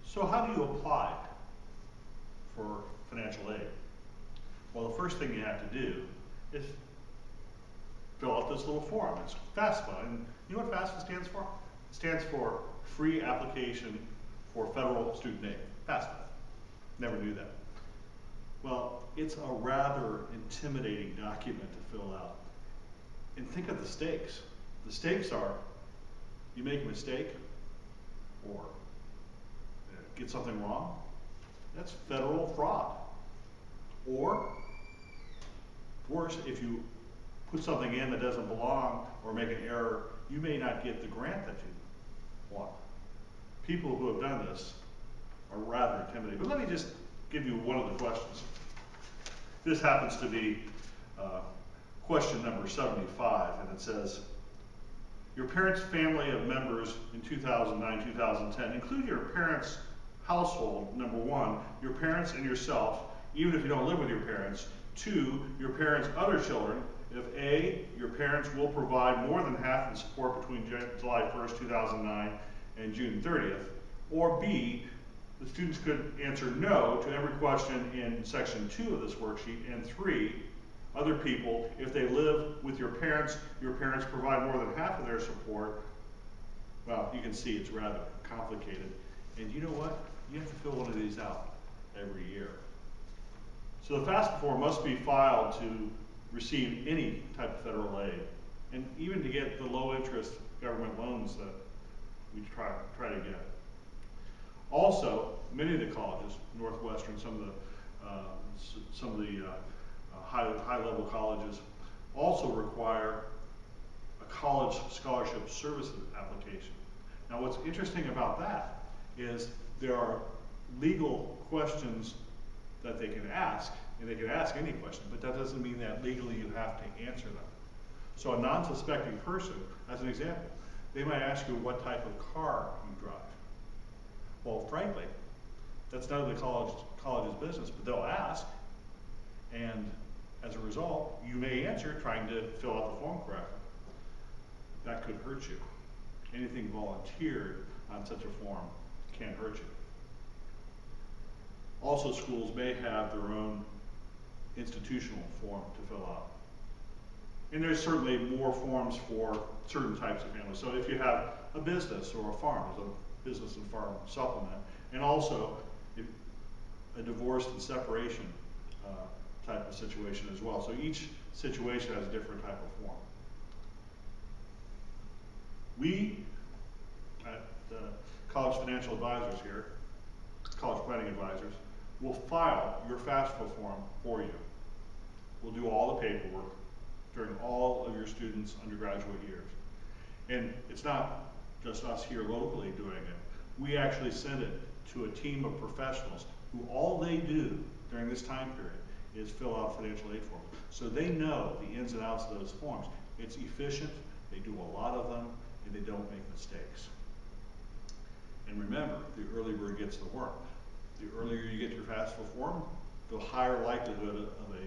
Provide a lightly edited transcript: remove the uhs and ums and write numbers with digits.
So how do you apply for financial aid? Well, the first thing you have to do is fill out this little form. It's FAFSA, and you know what FAFSA stands for? It stands for Free Application for Federal Student Aid. FAFSA. Never knew that. Well, it's a rather intimidating document to fill out. And think of the stakes. The stakes are, you make a mistake or get something wrong, that's federal fraud. Or, worse, if you put something in that doesn't belong or make an error, you may not get the grant that you want. People who have done this are rather intimidating. But let me just give you one of the questions. This happens to be question number 75, and it says, your parents' family of members in 2009-2010 include your parents' household, number one, your parents and yourself, even if you don't live with your parents. Two, your parents' other children, if A, your parents will provide more than half the support between July 1st, 2009 and June 30th, or B, the students could answer no to every question in section 2 of this worksheet, and 3, other people, if they live with your parents provide more than half of their support. Well, you can see it's rather complicated. And you know what? You have to fill one of these out every year. So the FAFSA form must be filed to receive any type of federal aid, and even to get the low interest government loans that we try to get. Also, many of the colleges, Northwestern, some of the high-level colleges, also require a college scholarship services application. Now, what's interesting about that is there are legal questions that they can ask, and they can ask any question, but that doesn't mean that legally you have to answer them. So a non-suspecting person, as an example, they might ask you what type of car you drive. Well, frankly, that's none of the college's business, but they'll ask, and as a result, you may answer trying to fill out the form correctly. That could hurt you. Anything volunteered on such a form can hurt you. Also, schools may have their own institutional form to fill out. And there's certainly more forms for certain types of families. So if you have a business or a farm, there's a business and farm supplement, and also if a divorce and separation type of situation as well. So each situation has a different type of form. We at College Financial Advisors here, College Planning Advisors, will file your FAFSA form for you. We'll do all the paperwork during all of your students' undergraduate years. And it's not just us here locally doing it. We actually send it to a team of professionals who all they do during this time period is fill out financial aid forms. So they know the ins and outs of those forms. It's efficient, they do a lot of them, and they don't make mistakes. And remember, the early bird gets the worm. The earlier you get your FAFSA form, the higher likelihood of a